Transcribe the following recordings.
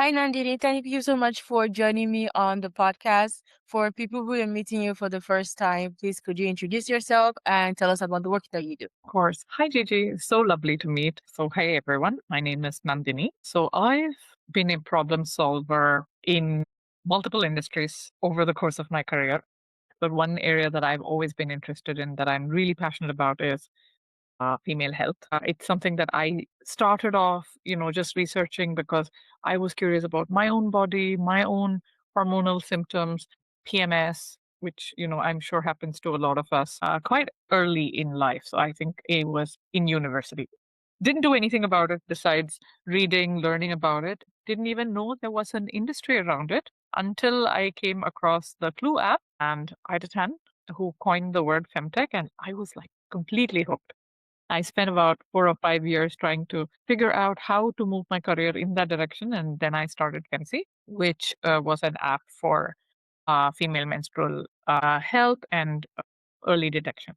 Hi, Nandhini. Thank you so much for joining me on the podcast. For people who are meeting you for the first time, please could you introduce yourself and tell us about the work that you do? Of course. Hi, Gigi. So lovely to meet. So, hey, everyone. My name is Nandhini. So, I've been a problem solver in multiple industries over the course of my career. But one area that I've always been interested in that I'm really passionate about is female health. It's something that I started off, just researching because I was curious about my own body, my own hormonal symptoms, PMS, which, I'm sure happens to a lot of us quite early in life. So I think it was in university. Didn't do anything about it besides reading, learning about it. Didn't even know there was an industry around it until I came across the Clue app and Ida who coined the word Femtech, and I was like completely hooked. I spent about 4 or 5 years trying to figure out how to move my career in that direction. And then I started Femcy, which was an app for female menstrual health and early detection.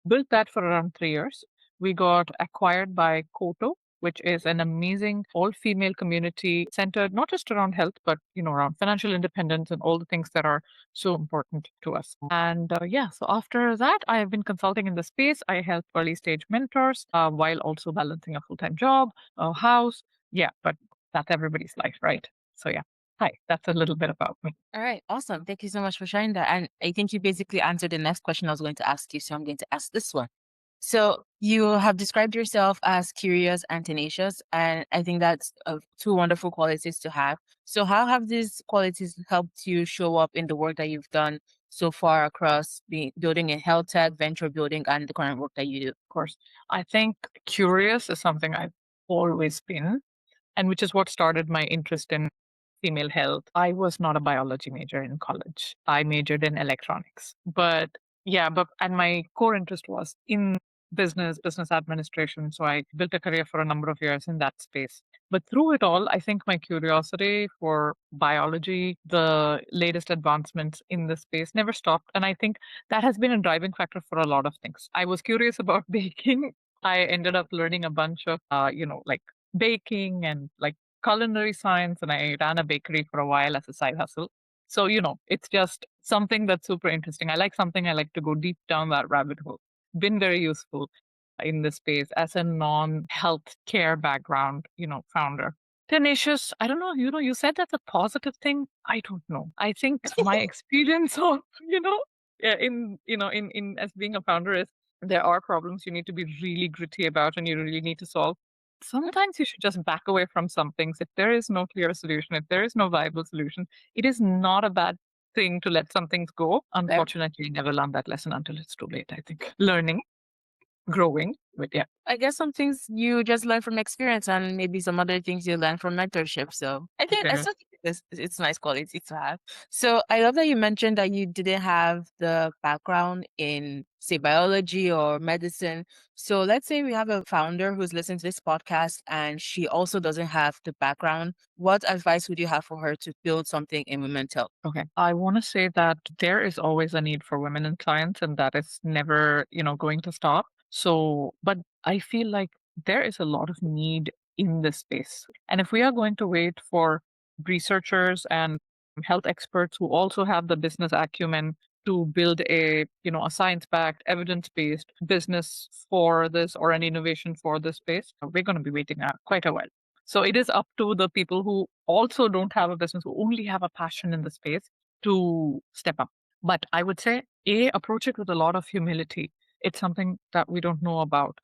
Built that for around 3 years. We got acquired by Koto, which is an amazing all-female community centered not just around health, but around financial independence and all the things that are so important to us. And yeah, so after that, I have been consulting in the space. I help early stage mentors while also balancing a full-time job, a house. Yeah, but that's everybody's life, right? So yeah, hi, that's a little bit about me. All right, awesome. Thank you so much for sharing that. And I think you basically answered the next question I was going to ask you. So I'm going to ask this one. So you have described yourself as curious and tenacious, and I think that's two wonderful qualities to have. So how have these qualities helped you show up in the work that you've done so far across building in health tech, venture building, and the current work that you do? Of course, I think curious is something I've always been, and which is what started my interest in female health. I was not a biology major in college. I majored in electronics. But yeah, and my core interest was in business administration. So I built a career for a number of years in that space. But through it all, I think my curiosity for biology, the latest advancements in the space never stopped. And I think that has been a driving factor for a lot of things. I was curious about baking. I ended up learning a bunch of, like baking and like culinary science, and I ran a bakery for a while as a side hustle. So, it's just something that's super interesting. I like something I like to go deep down that rabbit hole. Been very useful in this space as a non-health care background, founder. Tenacious, I don't know, you said that's a positive thing. I don't know. I think my experience of, in as being a founder is there are problems you need to be really gritty about and you really need to solve. Sometimes you should just back away from some things. If there is no clear solution, if there is no viable solution, it is not a bad thing to let some things go. There. Unfortunately, you never learn that lesson until it's too late, I think. Learning, growing, but yeah. I guess some things you just learn from experience, and maybe some other things you learn from mentorship. So I Okay. still think it's nice quality to have. So I love that you mentioned that you didn't have the background in, say, biology or medicine. So let's say we have a founder who's listening to this podcast and she also doesn't have the background. What advice would you have for her to build something in women's health? Okay. I want to say that there is always a need for women in science, and that is never, going to stop. So, but I feel like there is a lot of need in this space. And if we are going to wait for researchers and health experts who also have the business acumen to build a science-backed, evidence-based business for this or an innovation for this space, we're going to be waiting quite a while. So it is up to the people who also don't have a business, who only have a passion in the space to step up. But I would say, approach it with a lot of humility. It's something that we don't know about.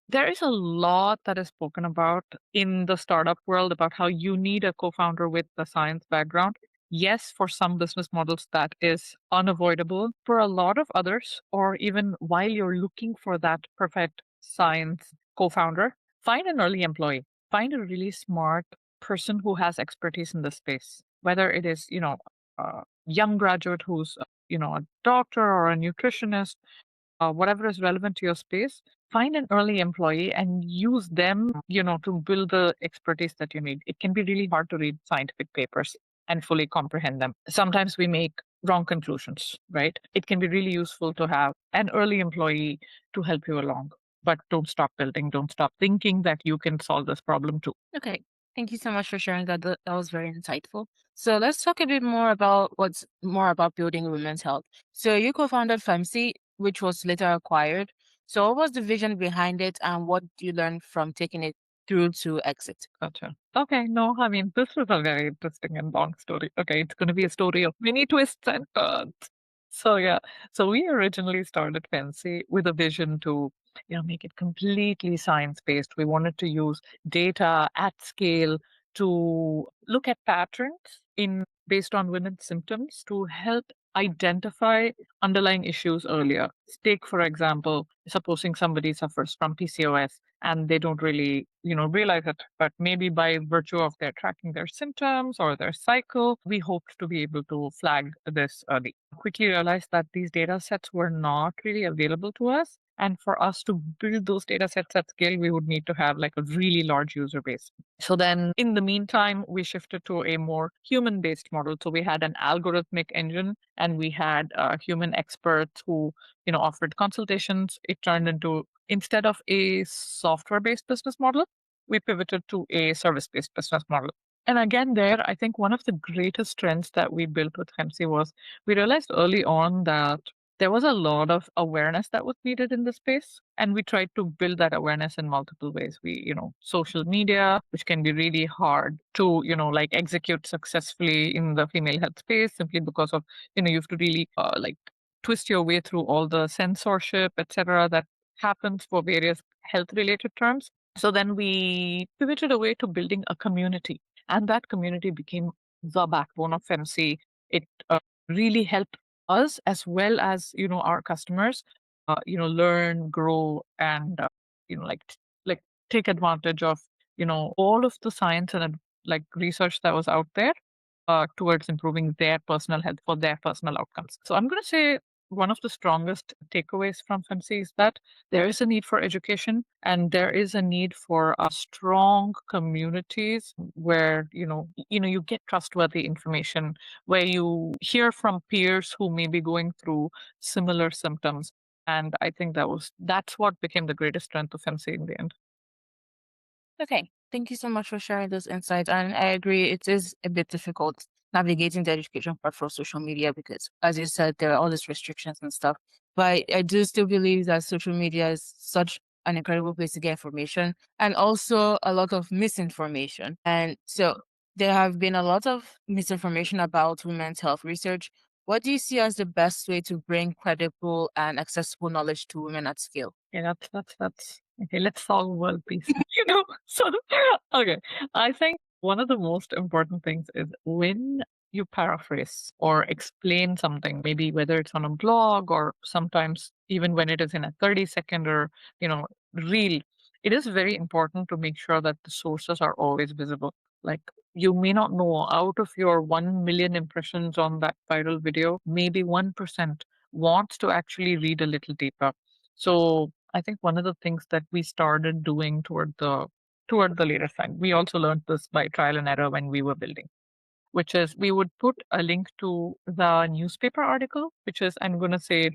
There is a lot that is spoken about in the startup world about how you need a co-founder with a science background. Yes, for some business models that is unavoidable. For a lot of others, or even while you're looking for that perfect science co-founder, find an early employee. Find a really smart person who has expertise in the space. Whether it is, a young graduate who's, a doctor or a nutritionist, whatever is relevant to your space, find an early employee and use them, to build the expertise that you need. It can be really hard to read scientific papers and fully comprehend them. Sometimes we make wrong conclusions, right? It can be really useful to have an early employee to help you along. But don't stop building, don't stop thinking that you can solve this problem too. Okay. Thank you so much for sharing that. That was very insightful. So let's talk a bit more about what's more about building women's health. So you co-founded Femcy, which was later acquired. So what was the vision behind it, and what do you learn from taking it through to exit? Gotcha. Okay, no, I mean, this is a very interesting and long story. Okay, it's going to be a story of many twists and turns. So, yeah, so we originally started Fancy with a vision to, make it completely science-based. We wanted to use data at scale to look at patterns in based on women's symptoms to help identify underlying issues earlier. Take, for example, supposing somebody suffers from PCOS and they don't really realize it, but maybe by virtue of their tracking their symptoms or their cycle, we hoped to be able to flag this early. Quickly realized that these data sets were not really available to us, and for us to build those data sets at scale, we would need to have like a really large user base. So then in the meantime, we shifted to a more human based model. So we had an algorithmic engine and we had human experts who offered consultations. It turned into, instead of a software based business model, we pivoted to a service based business model. And again, there, I think one of the greatest strengths that we built with MC was we realized early on that there was a lot of awareness that was needed in the space. And we tried to build that awareness in multiple ways. Social media, which can be really hard to, like execute successfully in the female health space simply because of, you have to really like twist your way through all the censorship, etc., that happens for various health related terms. So then we pivoted away to building a community, and that community became the backbone of MC. It really helped us as well as our customers, learn, grow, and like take advantage of all of the science and like research that was out there towards improving their personal health for their personal outcomes. So I'm going to say one of the strongest takeaways from FMC is that there is a need for education and there is a need for strong communities where you get trustworthy information, where you hear from peers who may be going through similar symptoms. And I think that's what became the greatest strength of FMC in the end. Okay. Thank you so much for sharing those insights. And I agree, it is a bit difficult navigating the education part for social media because, as you said, there are all these restrictions and stuff. But I do still believe that social media is such an incredible place to get information and also a lot of misinformation. And so there have been a lot of misinformation about women's health research. What do you see as the best way to bring credible and accessible knowledge to women at scale? Yeah, that's okay. Let's solve world peace. So okay. I think one of the most important things is when you paraphrase or explain something, maybe whether it's on a blog or sometimes even when it is in a 30-second or reel, it is very important to make sure that the sources are always visible. Like you may not know out of your 1 million impressions on that viral video, maybe 1% wants to actually read a little deeper. So I think one of the things that we started doing toward the later side, we also learned this by trial and error when we were building, which is we would put a link to the newspaper article, which is I'm going to say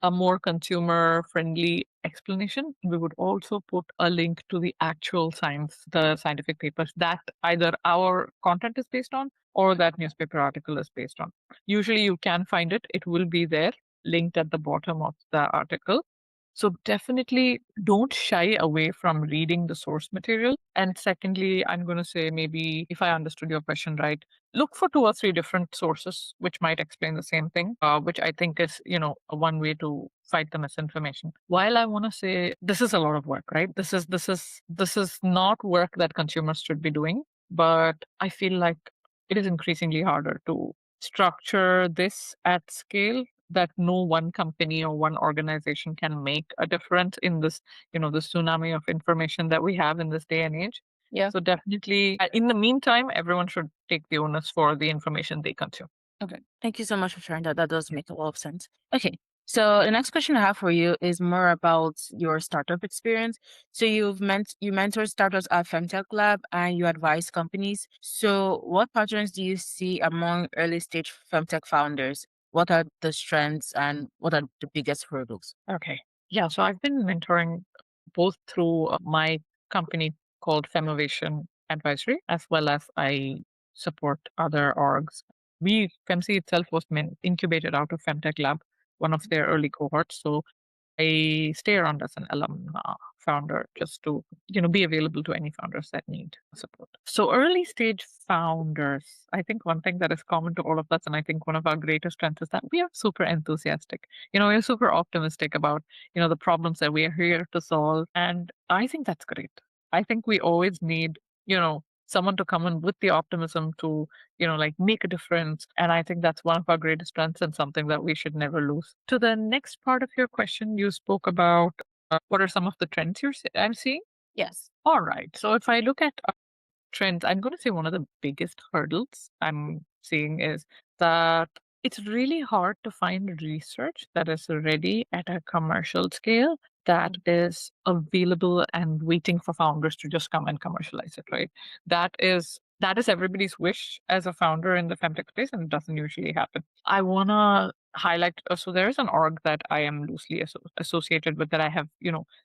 a more consumer friendly explanation. We would also put a link to the actual science, the scientific papers that either our content is based on or that newspaper article is based on. Usually you can find it, it will be there linked at the bottom of the article. So definitely don't shy away from reading the source material. And secondly, I'm going to say maybe if I understood your question right, look for two or three different sources which might explain the same thing, which I think is, one way to fight the misinformation. While I want to say this is a lot of work, right? This is not work that consumers should be doing, but I feel like it is increasingly harder to structure this at scale that no one company or one organization can make a difference in this, the tsunami of information that we have in this day and age. Yeah. So definitely, in the meantime, everyone should take the onus for the information they consume. Okay. Thank you so much for sharing that. That does make a lot of sense. Okay. So the next question I have for you is more about your startup experience. So you mentor startups at Femtech Lab and you advise companies. So what patterns do you see among early stage Femtech founders? What are the strengths and what are the biggest hurdles? Okay. Yeah. So I've been mentoring both through my company called Femovation Advisory, as well as I support other orgs. Femcy itself was incubated out of Femtech Lab, one of their early cohorts. So I stay around as an alum founder just to, be available to any founders that need support. So early stage founders, I think one thing that is common to all of us, and I think one of our greatest strengths is that we are super enthusiastic. We're super optimistic about, the problems that we are here to solve. And I think that's great. I think we always need, someone to come in with the optimism to like make a difference. And I think that's one of our greatest strengths and something that we should never lose. To the next part of your question, you spoke about what are some of the trends I'm seeing? Yes. All right. So if I look at trends, I'm going to say one of the biggest hurdles I'm seeing is that it's really hard to find research that is ready at a commercial scale that is available and waiting for founders to just come and commercialize it, right? That is everybody's wish as a founder in the femtech space, and it doesn't usually happen. I want to highlight, so there is an org that I am loosely associated with that I have,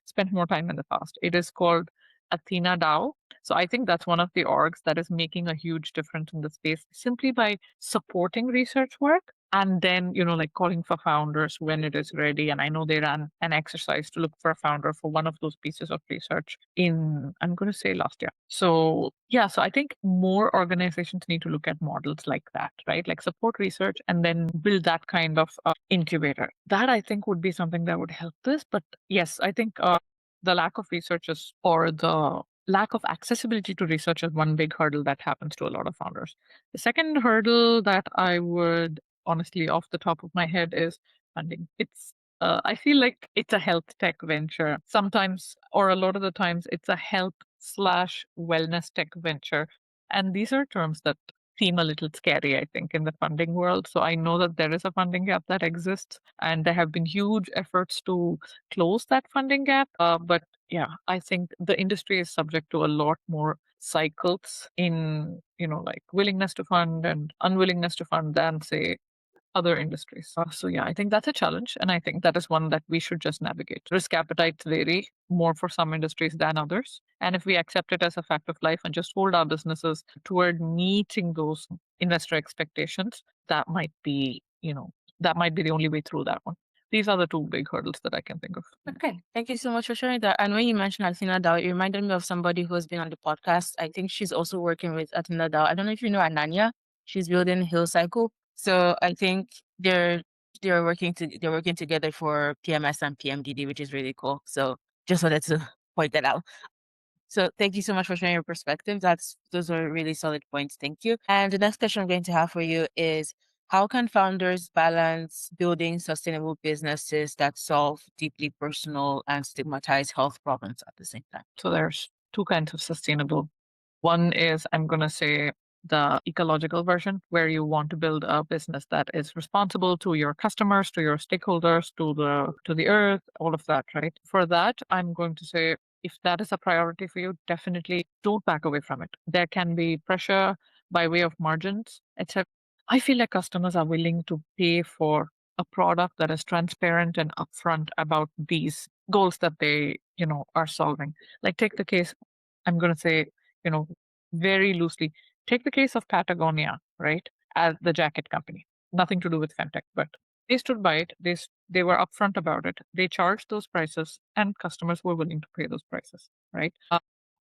spent more time in the past. It is called Athena DAO. So I think that's one of the orgs that is making a huge difference in the space simply by supporting research work and then, like calling for founders when it is ready. And I know they ran an exercise to look for a founder for one of those pieces of research I'm going to say last year. So yeah, so I think more organizations need to look at models like that, right? Like support research and then build that kind of incubator. That I think would be something that would help this. But yes, I think the lack of researchers or the lack of accessibility to research is one big hurdle that happens to a lot of founders. The second hurdle that I would honestly, off the top of my head, is funding. I feel like it's a health tech venture sometimes, or a lot of the times, it's a health slash wellness tech venture. And these are terms that seem a little scary, I think, in the funding world. So I know that there is a funding gap that exists, and there have been huge efforts to close that funding gap. But yeah, I think the industry is subject to a lot more cycles in, like willingness to fund and unwillingness to fund than, say, other industries. So yeah, I think that's a challenge. And I think that is one that we should just navigate. Risk appetites vary more for some industries than others. And if we accept it as a fact of life and just hold our businesses toward meeting those investor expectations, that might be, that might be the only way through that one. These are the two big hurdles that I can think of. Okay. Thank you so much for sharing that. And when you mentioned Athena DAO, it reminded me of somebody who has been on the podcast. I think she's also working with Athena DAO. I don't know if you know Ananya. She's building Hill Cycle. So I think they're working together for PMS and PMDD, which is really cool. So just wanted to point that out. So thank you so much for sharing your perspective. Those are really solid points. Thank you. And the next question I'm going to have for you is, how can founders balance building sustainable businesses that solve deeply personal and stigmatized health problems at the same time? So there's two kinds of sustainable. One is, I'm going to say, the ecological version, where you want to build a business that is responsible to your customers, to your stakeholders, to the earth, all of that, right? For that, I'm going to say, if that is a priority for you, definitely don't back away from it. There can be pressure by way of margins, etc. I feel like customers are willing to pay for a product that is transparent and upfront about these goals that they, are solving. Like take the case, I'm going to say, you know, very loosely, take the case of Patagonia, right? As the jacket company, nothing to do with Femtech, but they stood by it. They were upfront about it. They charged those prices, and customers were willing to pay those prices, right?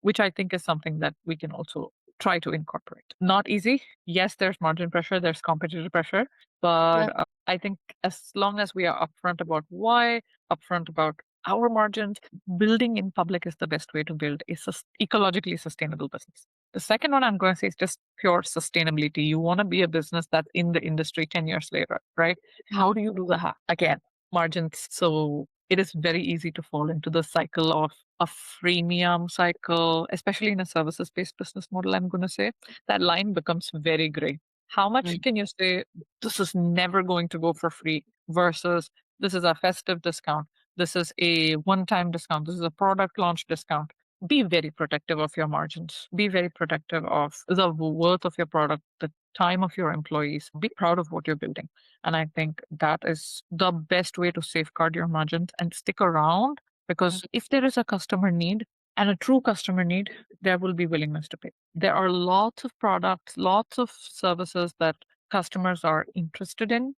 Which I think is something that we can also try to incorporate. Not easy. Yes, there's margin pressure, there's competitive pressure, but I think as long as we are upfront about why, upfront about our margins, building in public is the best way to build a ecologically sustainable business. The second one I'm going to say is just pure sustainability. You want to be a business that's in the industry 10 years later, right? How do you do that? Again, margins. So it is very easy to fall into the cycle of a freemium cycle, especially in a services based business model. I'm going to say that line becomes very gray. How much can you say this is never going to go for free versus this is a festive discount? This is a one time discount. This is a product launch discount. Be very protective of your margins. Be very protective of the worth of your product, the time of your employees. Be proud of what you're building. And I think that is the best way to safeguard your margins and stick around, because if there is a customer need, and a true customer need, there will be willingness to pay. There are lots of products, lots of services that customers are interested in,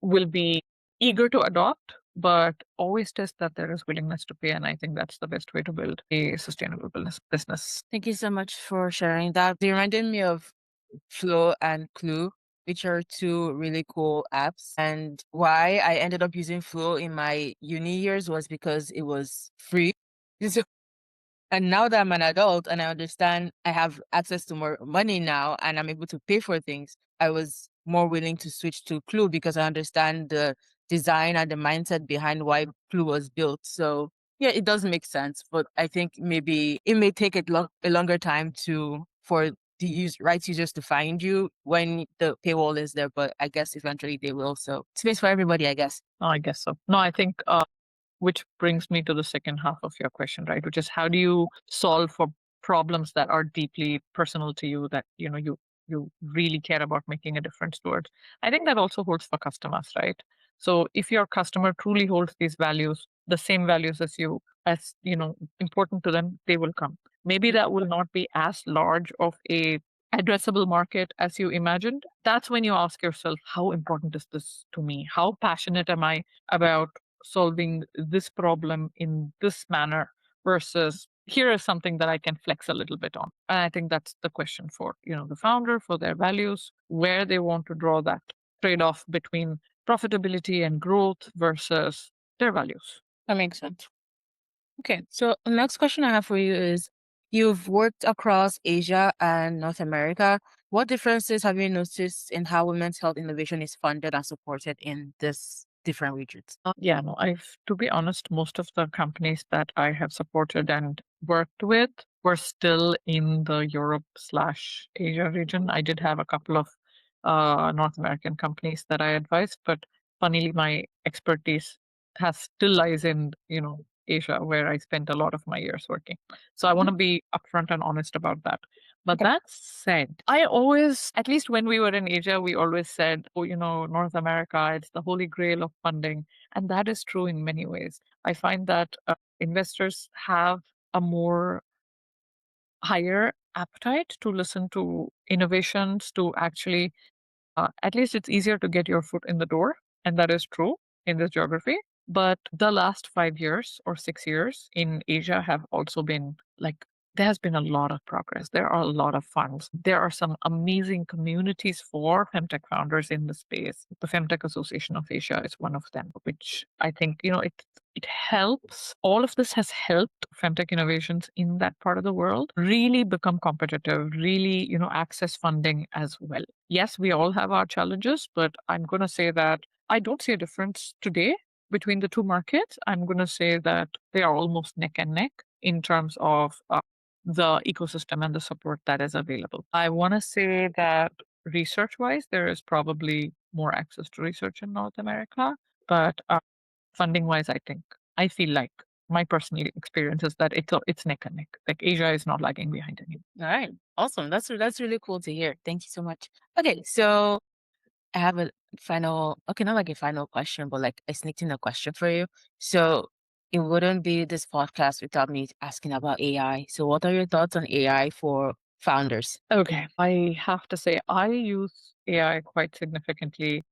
will be eager to adopt, but always test that there is willingness to pay. And I think that's the best way to build a sustainable business. Thank you so much for sharing that. It reminded me of Flow and Clue, which are two really cool apps. And why I ended up using Flow in my uni years was because it was free. So and now that I'm an adult and I understand I have access to more money now and I'm able to pay for things, I was more willing to switch to Clue because I understand the design and the mindset behind why Clue was built. So yeah, it does make sense, but I think maybe it may take a longer time for the rights users to find you when the paywall is there, but I guess eventually they will. So space for everybody, I guess. Oh, I guess so. No, I think which brings me to the second half of your question, right? Which is how do you solve for problems that are deeply personal to you, that you really care about making a difference towards. I think that also holds for customers, right? So if your customer truly holds these values, the same values as you, as important to them, they will come. Maybe that will not be as large of a addressable market as you imagined. That's when you ask yourself, how important is this to me? How passionate am I about solving this problem in this manner versus here is something that I can flex a little bit on. And I think that's the question for, the founder, for their values, where they want to draw that trade-off between profitability and growth versus their values. That makes sense. Okay, so the next question I have for you is, you've worked across Asia and North America. What differences have you noticed in how women's health innovation is funded and supported in these different regions? Yeah, no, to be honest, most of the companies that I have supported and worked with were still in the Europe/Asia region. I did have a couple of North American companies that I advised, but funnily, my expertise has still lies in, Asia, where I spent a lot of my years working. So I want to be upfront and honest about that. But Okay. that said, I always, at least when we were in Asia, we always said, oh, North America, it's the holy grail of funding. And that is true in many ways. I find that investors have a more higher appetite to listen to innovations, to actually, at least it's easier to get your foot in the door. And that is true in this geography. But the last 5 years or 6 years in Asia have also been like, there has been a lot of progress. There are a lot of funds. There are some amazing communities for Femtech founders in the space. The Femtech Association of Asia is one of them, which I think, it helps. All of this has helped Femtech innovations in that part of the world really become competitive, really, access funding as well. Yes, we all have our challenges, but I'm going to say that I don't see a difference today between the two markets. I'm going to say that they are almost neck and neck in terms of the ecosystem and the support that is available. I want to say that research wise, there is probably more access to research in North America, but funding wise, I feel like my personal experience is that it's neck and neck. Like Asia is not lagging behind anymore. All right. Awesome. That's really cool to hear. Thank you so much. Okay, so I have a okay, not like a final question, but like I sneaked in a question for you. So it wouldn't be this podcast without me asking about AI. So what are your thoughts on AI for founders? Okay, I have to say I use AI quite significantly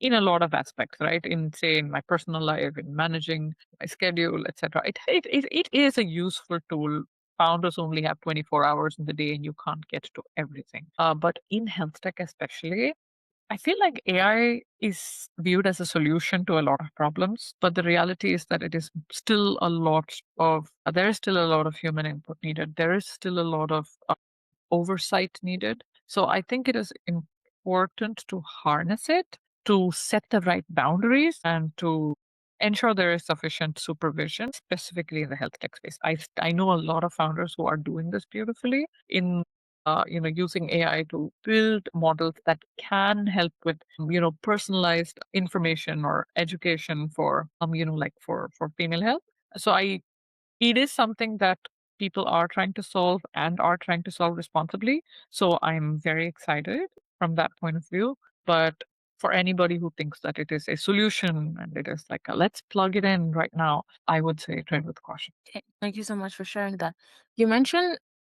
in a lot of aspects, right? In my personal life, in managing my schedule, etc. It is a useful tool. Founders only have 24 hours in the day, and you can't get to everything. But in health tech, especially, I feel like AI is viewed as a solution to a lot of problems, but the reality is that it is still a lot of there is still a lot of human input needed. There is still a lot of oversight needed. So I think it is important to harness it, to set the right boundaries, and to ensure there is sufficient supervision, specifically in the health tech space. I know a lot of founders who are doing this beautifully in using AI to build models that can help with personalized information or education for like for female health. So it is something that people are trying to solve and are trying to solve responsibly. So I'm very excited from that point of view. But for anybody who thinks that it is a solution and it is like let's plug it in right now, I would say tread with caution. Okay, thank you so much for sharing that. You mentioned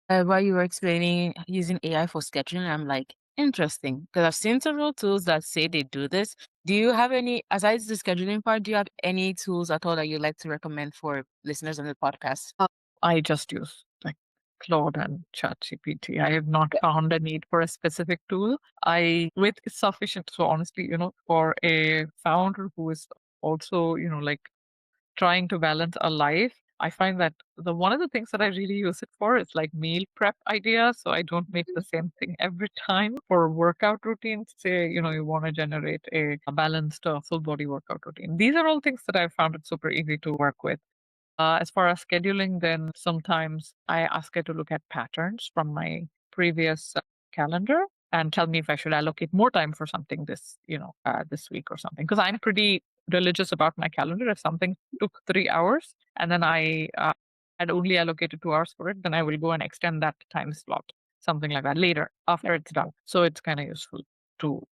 while you were explaining using AI for scheduling, I'm like, interesting, because I've seen several tools that say they do this. Do you have any, aside the scheduling part, do you have any tools at all that you'd like to recommend for listeners on the podcast? I just use like Claude and ChatGPT. I have not found a need for a specific tool. I with sufficient. So honestly, for a founder who is also, like trying to balance a life, I find that the one of the things that I really use it for is like meal prep ideas. So I don't make the same thing every time. For workout routines, say, you want to generate a balanced full body workout routine. These are all things that I found it super easy to work with. As far as scheduling, then sometimes I ask it to look at patterns from my previous calendar and tell me if I should allocate more time for something this week or something. Because I'm pretty religious about my calendar. If something took 3 hours and then I had only allocated 2 hours for it, then I will go and extend that time slot, something like that later after it's done. So it's kind of useful to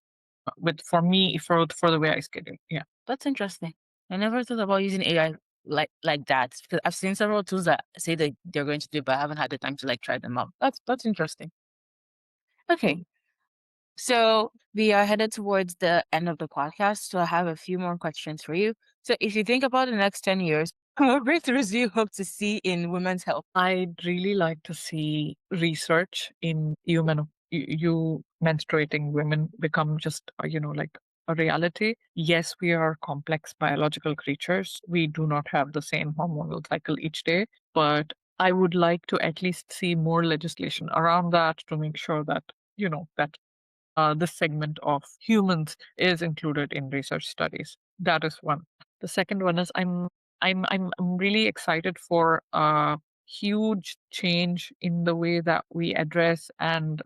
for me for the way I schedule. Yeah. That's interesting. I never thought about using AI like that, because I've seen several tools that say that they're going to do, but I haven't had the time to like try them out. That's interesting. Okay. So we are headed towards the end of the podcast. So I have a few more questions for you. So if you think about the next 10 years, what breakthroughs do you hope to see in women's health? I'd really like to see research in you menstruating women become just, like a reality. Yes, we are complex biological creatures. We do not have the same hormonal cycle each day, but I would like to at least see more legislation around that to make sure that, that this segment of humans is included in research studies. That is one. The second one is I'm really excited for a huge change in the way that we address and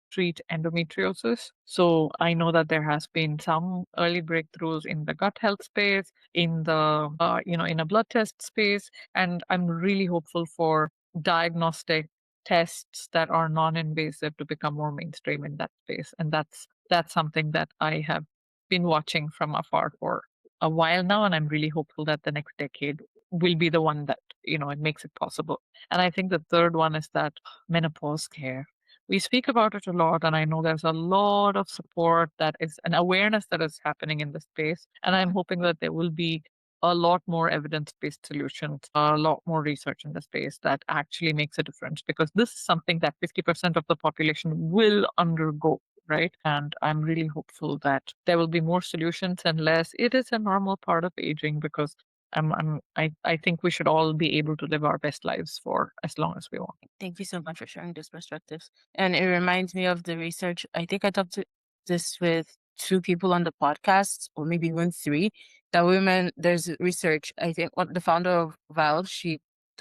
treat endometriosis. So I know that there has been some early breakthroughs in the gut health space, in the in a blood test space, and I'm really hopeful for diagnostic tests that are non-invasive to become more mainstream in that space. And that's something that I have been watching from afar for a while now, and I'm really hopeful that the next decade will be the one that it makes it possible. And I think the third one is that menopause care. We speak about it a lot, and I know there's a lot of support that is an awareness that is happening in the space. And I'm hoping that there will be a lot more evidence-based solutions, a lot more research in the space that actually makes a difference, because this is something that 50% of the population will undergo, right? And I'm really hopeful that there will be more solutions and less. It is a normal part of aging, because I think we should all be able to live our best lives for as long as we want. Thank you so much for sharing those perspectives. And it reminds me of the research. I think I talked to this with two people on the podcast, or maybe even three, that women, there's research. I think what the founder of Valve,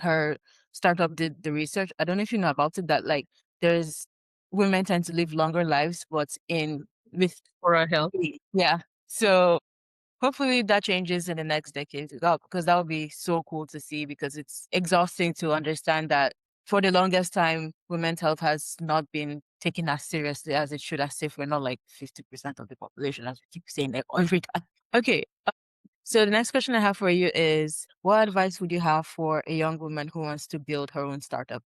her startup did the research. I don't know if you know about it, that like there's women tend to live longer lives, but with, For our health. yeah. So hopefully that changes in the next decade, because that would be so cool to see, because it's exhausting to understand that for the longest time, women's health has not been taken as seriously as it should, as if we're not like 50% of the population, as we keep saying like every time. Okay. So the next question I have for you is, what advice would you have for a young woman who wants to build her own startup?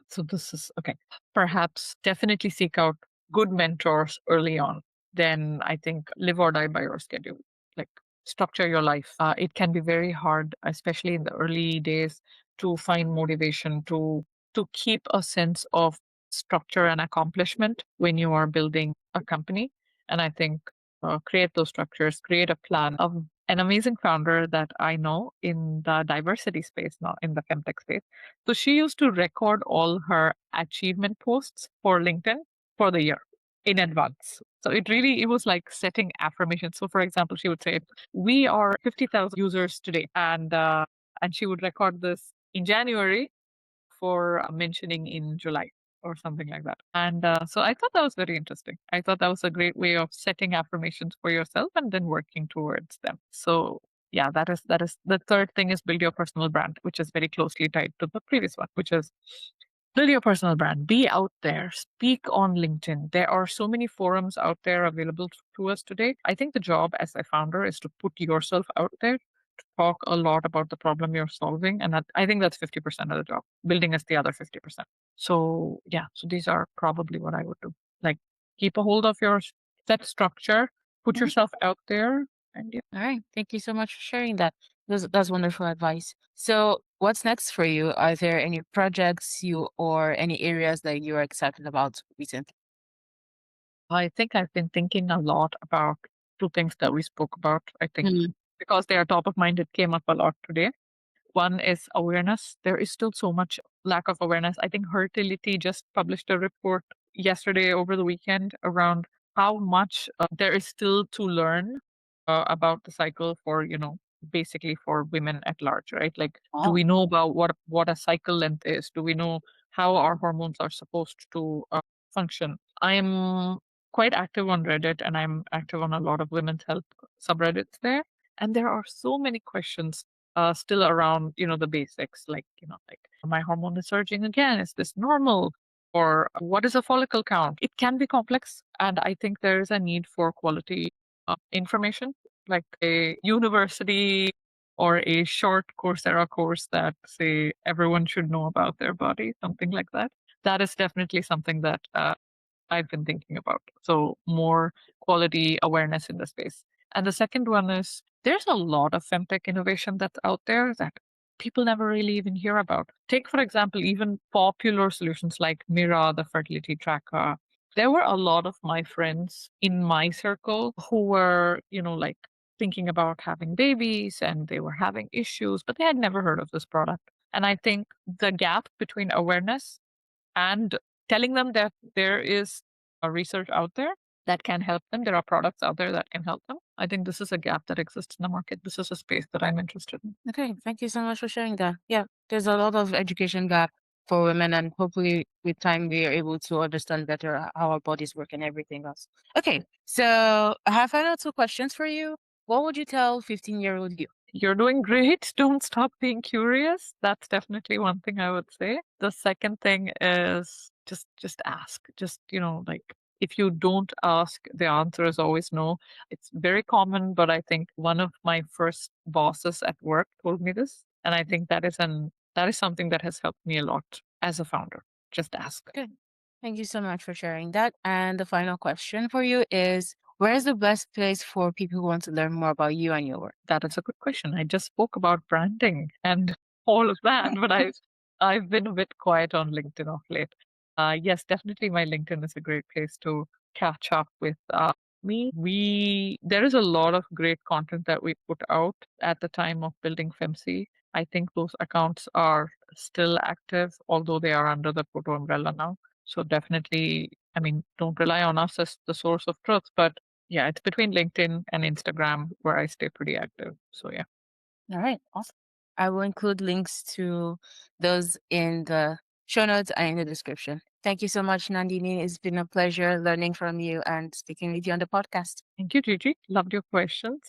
So this is okay. Perhaps definitely seek out good mentors early on. Then I think live or die by your schedule. Like structure your life. It can be very hard, especially in the early days, to find motivation to keep a sense of structure and accomplishment when you are building a company. And I think create those structures, create a plan. Of an amazing founder that I know in the diversity space, not in the femtech space. So she used to record all her achievement posts for LinkedIn for the year in advance. So it was like setting affirmations. So for example, she would say, "We are 50,000 users today," and she would record this in January for mentioning in July or something like that. And so I thought that was very interesting. I thought that was a great way of setting affirmations for yourself and then working towards them. So yeah, that is the third thing is build your personal brand, which is very closely tied to the previous one, which is Build your personal brand. Be out there. Speak on LinkedIn. There are so many forums out there available to us today. I think the job as a founder is to put yourself out there, to talk a lot about the problem you're solving. And I think that's 50% of the job. Building is the other 50%. So, yeah, so these are probably what I would do. Like, keep a hold of your set structure, put Mhm. yourself out there, and yeah. All right. Thank you so much for sharing that. That's wonderful advice. So, what's next for you? Are there any projects or any areas that you are excited about recently? I think I've been thinking a lot about two things that we spoke about. I think Mhm. because they are top of mind, it came up a lot today. One is awareness. There is still so much lack of awareness. I think Fertility just published a report yesterday over the weekend around how much there is still to learn about the cycle for, basically for women at large, right? Like, do Oh, we know about what a cycle length is? Do we know how our hormones are supposed to function? I am quite active on Reddit and I'm active on a lot of women's health subreddits there. And there are so many questions still around, the basics, like, like my hormone is surging again. Is this normal? Or what is a follicle count? It can be complex. And I think there is a need for quality information, like a university or a short Coursera course that say everyone should know about their body, something like that. That is definitely something that I've been thinking about. So more quality awareness in the space. And the second one is there's a lot of femtech innovation that's out there that people never really even hear about. Take, for example, even popular solutions like Mira, the fertility tracker. There were a lot of my friends in my circle who were, like thinking about having babies and they were having issues, but they had never heard of this product. And I think the gap between awareness and telling them that there is a research out there that can help them. There are products out there that can help them. I think this is a gap that exists in the market. This is a space that I'm interested in. okay. Thank you so much for sharing that. Yeah, there's a lot of education gap for women, and hopefully, with time, we are able to understand better how our bodies work and everything else. Okay, so I have final two questions for you. What would you tell 15-year-old you? You're doing great. Don't stop being curious. That's definitely one thing I would say. The second thing is just ask. Just, like if you don't ask, the answer is always no. It's very common, but I think one of my first bosses at work told me this, and I think that is something that has helped me a lot as a founder. Just ask. Good. Thank you so much for sharing that. And the final question for you is, where is the best place for people who want to learn more about you and your work? That is a good question. I just spoke about branding and all of that, but I've been a bit quiet on LinkedIn of late. Yes, definitely my LinkedIn is a great place to catch up with me. There is a lot of great content that we put out at the time of building Femcy. I think those accounts are still active, although they are under the Koto umbrella now. So definitely, I mean, don't rely on us as the source of truth, but yeah, it's between LinkedIn and Instagram where I stay pretty active. So yeah. All right, awesome. I will include links to those in the show notes and in the description. Thank you so much, Nandini. It's been a pleasure learning from you and speaking with you on the podcast. Thank you, Gigi. Loved your questions.